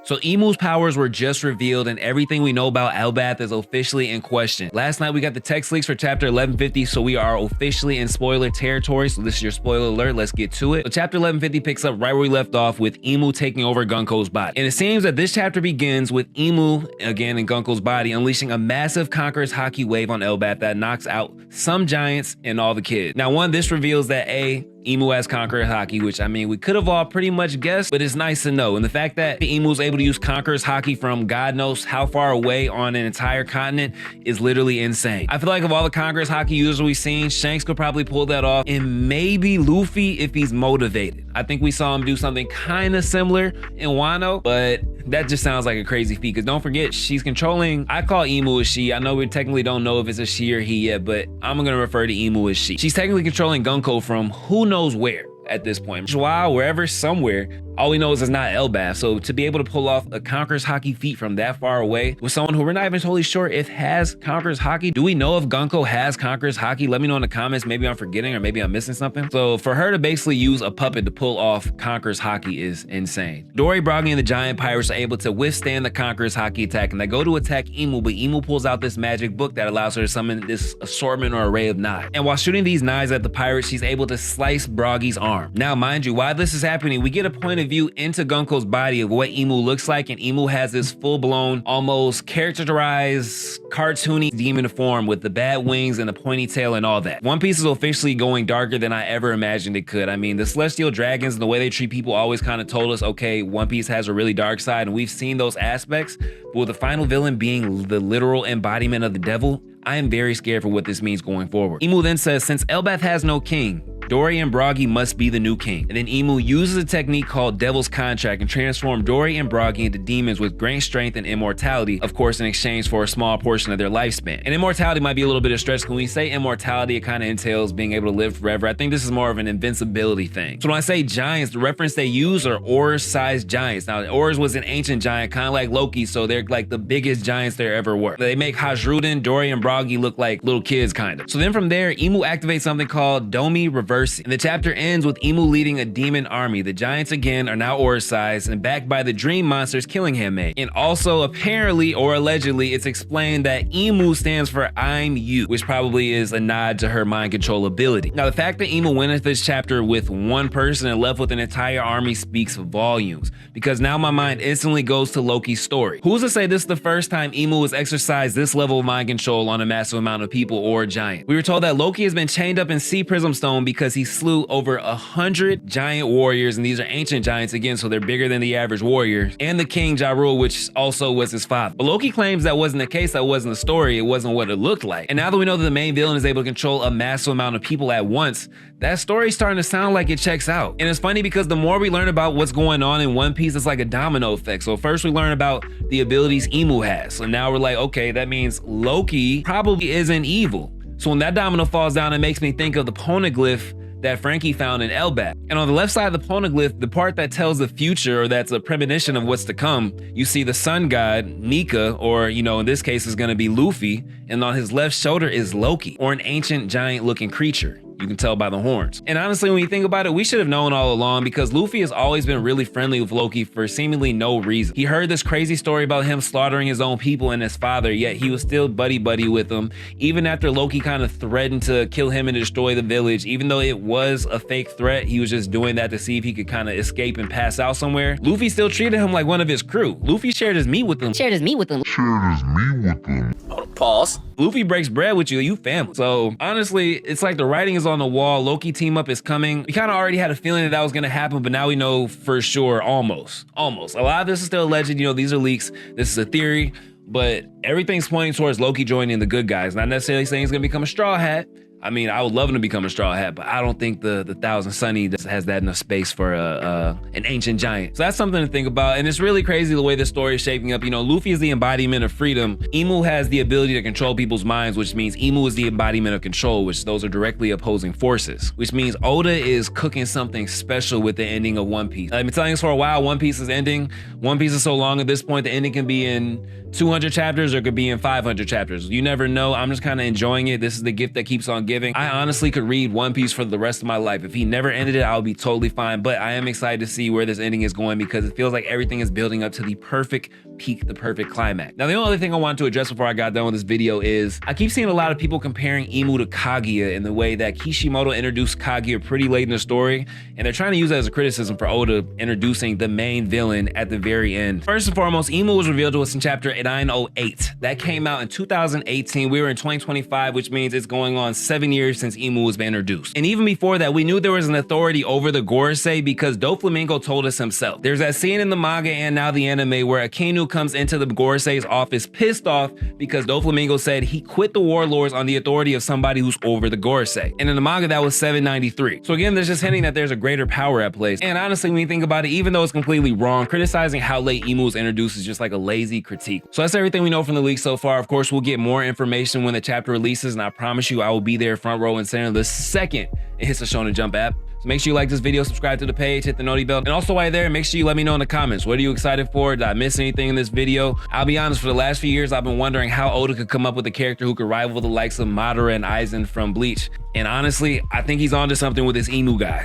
So IMU'S powers were just revealed and everything we know about Elbaf is officially in question. Last night we got the text leaks for chapter 1150, so we are officially in spoiler territory. So this is your spoiler alert, let's get to it. So chapter 1150 picks up right where we left off with IMU taking over Gunko's body. And it seems that this chapter begins with IMU, again in Gunko's body, unleashing a massive Conqueror's Haki wave on Elbaf that knocks out some giants and all the kids. Now this reveals that IMU has Conqueror's Haki, which I mean, we could have all pretty much guessed, but it's nice to know. And the fact that IMU is able to use Conqueror's Haki from God knows how far away on an entire continent is literally insane. I feel like of all the Conqueror's Haki users we've seen, Shanks could probably pull that off, and maybe Luffy if he's motivated. I think we saw him do something kind of similar in Wano, but that just sounds like a crazy feat, because don't forget, she's controlling, I call IMU a she. I know we technically don't know if it's a she or he yet, but I'm gonna refer to IMU as she. She's technically controlling Gunko from who knows where at this point. Wow, wherever, somewhere. All we know is it's not Elbaf. So to be able to pull off a Conqueror's Haki feat from that far away with someone who we're not even totally sure if has Conqueror's Haki. Do we know if Gunko has Conqueror's Haki? Let me know in the comments. Maybe I'm forgetting or maybe I'm missing something. So for her to basically use a puppet to pull off Conqueror's Haki is insane. Dory, Broggy, and the giant pirates are able to withstand the Conqueror's Haki attack, and they go to attack IMU, but IMU pulls out this magic book that allows her to summon this assortment or array of knives. And while shooting these knives at the pirates, she's able to slice Broggy's arm. Now, mind you, while this is happening, we get a point of view into Gunko's body of what IMU looks like, and IMU has this full-blown, almost characterized, cartoony demon form with the bad wings and the pointy tail and all that. One Piece is officially going darker than I ever imagined it could. I mean, the Celestial Dragons and the way they treat people always kind of told us, okay, One Piece has a really dark side, and we've seen those aspects, but with the final villain being the literal embodiment of the devil, I am very scared for what this means going forward. IMU then says, since Elbaf has no king, Dory and Broggy must be the new king. And then IMU uses a technique called Devil's Contract and transform Dory and Broggy into demons with great strength and immortality, of course in exchange for a small portion of their lifespan. And immortality might be a little bit of stretch. When we say immortality, it kind of entails being able to live forever. I think this is more of an invincibility thing. So when I say giants, the reference they use are Oars-sized giants. Now, Oars was an ancient giant, kind of like Loki, so they're like the biggest giants there ever were. They make Hajruden, Dory, and Broggy look like little kids, kind of. So then from there, IMU activates something called Domi Reversing. And the chapter ends with IMU leading a demon army. The giants again are now Oars-sized and backed by the dream monsters Killingham made. And also apparently or allegedly, it's explained that IMU stands for I'm you, which probably is a nod to her mind control ability. Now the fact that IMU went into this chapter with one person and left with an entire army speaks volumes, because now my mind instantly goes to Loki's story. Who's to say this is the first time IMU has exercised this level of mind control on a massive amount of people or a giant? We were told that Loki has been chained up in Sea Prism Stone because he slew over 100 giant warriors, and these are ancient giants again, so they're bigger than the average warrior, and the king JaeRiddle, which also was his father. But Loki claims that wasn't the case, that wasn't the story, it wasn't what it looked like. And now that we know that the main villain is able to control a massive amount of people at once, that story's starting to sound like it checks out. And it's funny because the more we learn about what's going on in One Piece, it's like a domino effect. So first we learn about the abilities IMU has, so now we're like, okay, that means Loki probably isn't evil. So when that domino falls down, it makes me think of the poneglyph that Frankie found in Elbaf. And on the left side of the poneglyph, the part that tells the future, or that's a premonition of what's to come, you see the sun god, Nika, or in this case is gonna be Luffy, and on his left shoulder is Loki, or an ancient giant looking creature. You can tell by the horns. And honestly, when you think about it, we should have known all along, because Luffy has always been really friendly with Loki for seemingly no reason. He heard this crazy story about him slaughtering his own people and his father, yet he was still buddy-buddy with him. Even after Loki kind of threatened to kill him and destroy the village, even though it was a fake threat, he was just doing that to see if he could kind of escape and pass out somewhere. Luffy still treated him like one of his crew. Luffy shared his meat with him. Pause. Luffy breaks bread with you, you family. So honestly, it's like the writing is on the wall. Loki team up is coming. We kind of already had a feeling that was gonna happen, but now we know for sure, almost. A lot of this is still alleged, these are leaks. This is a theory, but everything's pointing towards Loki joining the good guys. Not necessarily saying he's gonna become a Straw Hat. I mean, I would love him to become a Straw Hat, but I don't think the Thousand Sunny has that enough space for an ancient giant. So that's something to think about. And it's really crazy the way the story is shaping up. Luffy is the embodiment of freedom. IMU has the ability to control people's minds, which means IMU is the embodiment of control, which those are directly opposing forces, which means Oda is cooking something special with the ending of One Piece. I've been telling us for a while, One Piece is ending. One Piece is so long at this point, the ending can be in 200 chapters or it could be in 500 chapters. You never know. I'm just kind of enjoying it. This is the gift that keeps on giving. forgiving. I honestly could read One Piece for the rest of my life. If he never ended it, I would be totally fine, but I am excited to see where this ending is going because it feels like everything is building up to the perfect peak, the perfect climax. Now, the only other thing I wanted to address before I got done with this video is I keep seeing a lot of people comparing Imu to Kaguya in the way that Kishimoto introduced Kaguya pretty late in the story, and they're trying to use that as a criticism for Oda introducing the main villain at the very end. First and foremost, Imu was revealed to us in chapter 908. That came out in 2018. We were in 2025, which means it's going on 7 years since Imu was introduced. And even before that, we knew there was an authority over the Gorosei because Doflamingo told us himself. There's that scene in the manga and now the anime where Akainu comes into the Gorosei's office pissed off because Doflamingo said he quit the warlords on the authority of somebody who's over the Gorosei. And in the manga, that was 793. So again, there's just hinting that there's a greater power at play. And honestly, when you think about it, even though it's completely wrong, criticizing how late Imu was introduced is just like a lazy critique. So that's everything we know from the leak so far. Of course, we'll get more information when the chapter releases, and I promise you I will be there front row and center the second it hits the Shonen Jump app. So make sure you like this video, subscribe to the page, hit the noti bell, and also while you're there, make sure you let me know in the comments, what are you excited for? Did I miss anything in this video? I'll be honest, for the last few years, I've been wondering how Oda could come up with a character who could rival the likes of Madara and Aizen from Bleach. And honestly, I think he's onto something with this Imu guy.